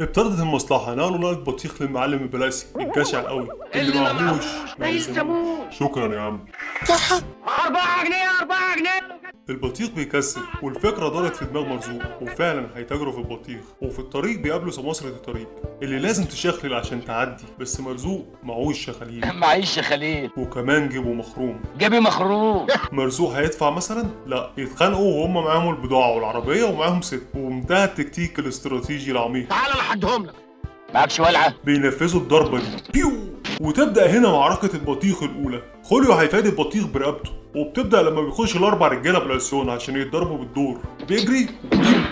ابتدت المصلحة نقلوا نقل بطيخ للمعلم البلاسي الجشع قوي اللي معهوش ما يلزموش. شكرا يا عم. 4 جنيه 4 جنيه. البطيخ بيكسب والفكرة دارت في دماغ مرزوق وفعلا هيتاجروا في البطيخ وفي الطريق بيقابلوا سماسرة الطريق اللي لازم تشخلل عشان تعدي بس مرزوق معهوش شخاليل معيش يا خليل وكمان جيبه مخروم. جابي مخروم. مرزوق هيدفع مثلا؟ لا يتخانقوا وهم معاهم البضاعة والعربية ومعاهم ست ومنتهى التكتيك الاستراتيجي العميق. تعال لحدهم لك. معكش ولعة؟ بينفذوا الضربة دي بيو وتبدأ هنا معركة البطيخ الأولى. خوليو هيفادي البطيخ برقبته وبتبدأ لما بيخش الأربع رجالة بالأسيون عشان يتضربوا بالدور بيجري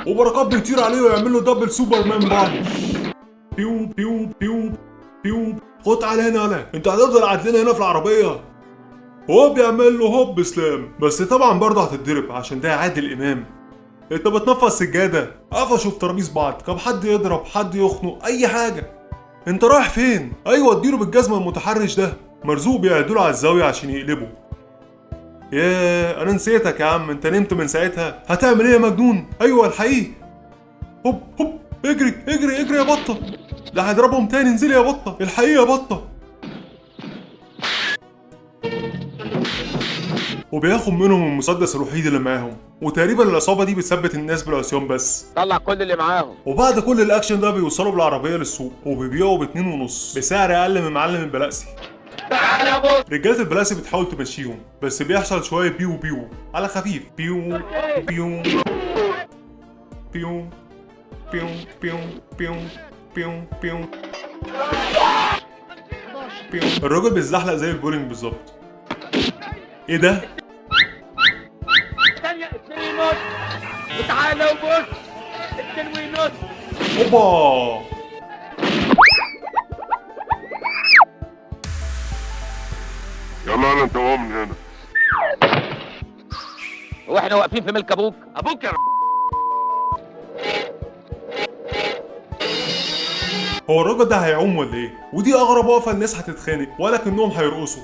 وبركات بيطير عليه ويعمل له دبل سوبرمان بعض. بيو بيو بيو بيو خد تعالى هنا يالا انت هتفضل قاعد لنا هنا في العربية. هو بيعمل له هوب سلام بس طبعا برضه هتتضرب عشان ده عادل إمام. انت بتنفض سجادة قفشوا في ترابيز بعض كم حد يضرب حد يخنق أي حاجة. انت رايح فين؟ ايوه اديله بالجزمة المتحرش ده. مرزوق بيعدله على الزاوية عشان يقلبه. ياه انا نسيتك يا عم انت نمت من ساعتها. هتعمل ايه يا مجنون؟ ايوه الحقيقي. هوب هوب اجري اجري اجري يا بطة. ده هيضربهم تاني انزلي يا بطة الحقيقي يا بطة. وبياخد منهم المسدس الوحيد اللي معاهم وتقريبا العصابة دي بتثبت الناس بالعصيان بس. طلع كل اللي معاهم. وبعد كل الاكشن ده بيوصلوا بالعربية للسوق وبيبيعوا ب2.5 بسعر اقل من معلم البلاسي. تعال يا بص. رجالة البلاسي بتحاول تمشيهم بس بيحصل شوية بيو بيو على خفيف. بيو بيو بيو بيو بيو بيو بيو بيو بيو. الراجل بيتزحلق زي البولينج بالظبط. ايه ده؟ ثانية 2 ونص. وتعالى وبص 2 ونص. اوبا يلا انا انت وهو من هنا. واحنا واقفين في ملك ابوك يا هو الراجل ده هيعوم ولا ايه؟ ودي اغرب وقفة الناس هتتخانق ولكنهم هيرقصوا.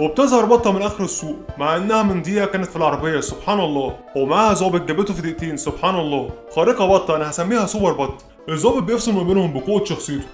وبتظهر بطة من اخر السوق مع انها من دقيقة كانت في العربية سبحان الله ومعاها ظابط جابته في دقيقتين سبحان الله. خارقة بطة انا هسميها سوبر بطة. الظابط بيفصل ما بينهم بقوة شخصيته.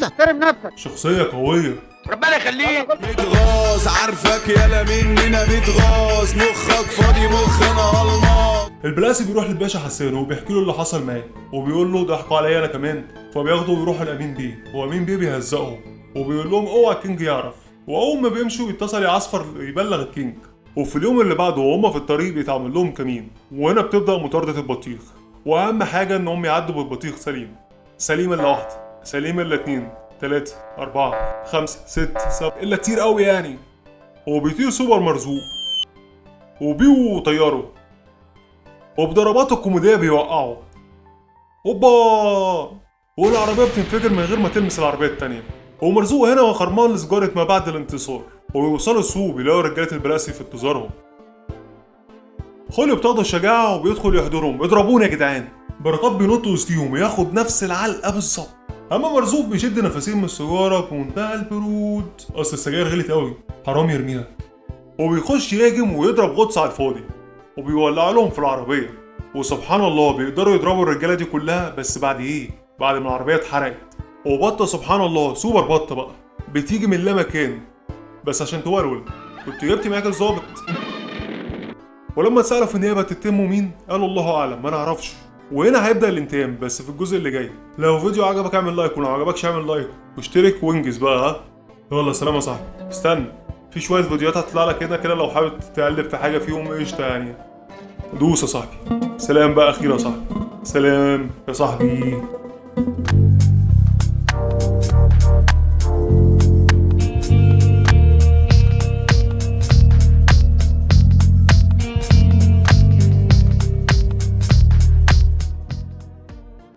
احترم نفسك. شخصية قوية. ربنا يخليك. متغاظ عارفك يالا مننا متغاظ مخك فاضي مخنا الماظ. البلاسي بيروح للباشا حسان وبيحكي له اللي حصل معاه وبيقول له ضحكوا عليا انا كمان. فبياخده ويروحوا لامين بيه وامين بيه بيهزقهم وبيقول لهم اوعى الكينج يعرف. واول ما بيمشوا يتصل يعصفر يبلغ الكينج. وفي اليوم اللي بعده وهم في الطريق بيتعمل لهم كمين وهنا بتبدا مطارده البطيخ. واهم حاجه انهم يعدوا بالبطيخ سليم. سليم الا واحده سليم الا 2 3 4 5 6 7 الا كتير قوي يعني. وبيطير سوبر مرزوق وبيو طياره وبضرباته الكوميديه بيوقعوا. اوبا والعربيه بتنفجر من غير ما تلمس العربيه التانيه. ومرزوق هنا خرمان لسجاره ما بعد الانتصار. وبيوصلوا السوق بيلاقوا رجاله البلاسي في انتظارهم. خوليو بتاخد الشجاعه وبيدخل يحضرهم اضربوني يا جدعان. بركات بينط وسطيهم ياخد نفس العلقه بالظبط. اما مرزوق بيشد نفسين من السيجاره بمنتهى البرود اصل السجاير غلت قوي حرام يرميها. وبيخش يهاجم ويضرب غطس على الفاضي وبيولع لهم في العربيه. وسبحان الله بيقدروا يضربوا الرجاله دي كلها بس بعد ايه؟ بعد ما العربيه اتحرقت. وبطه سبحان الله سوبر بطه بقى بتيجي من لا مكان بس عشان تولول. كنت جبت معاك الظابط. ولما اتسالوا في النيابه تتموا مين؟ قالوا الله اعلم ما نعرفش. وهنا هيبدا الانتقام بس في الجزء اللي جاي. لو الفيديو عجبك اعمل لايك ولو عجبكش اعمل لايك واشترك وانجز بقى ها. يلا سلام يا صاحبي. استنى في شويه فيديوهات هتطلع لك كده لو حابب تقلب في حاجه فيهم قشطه يعني. دوس يا صاحبي. سلام بقى اخيرا يا صاحبي. سلام يا صاحبي.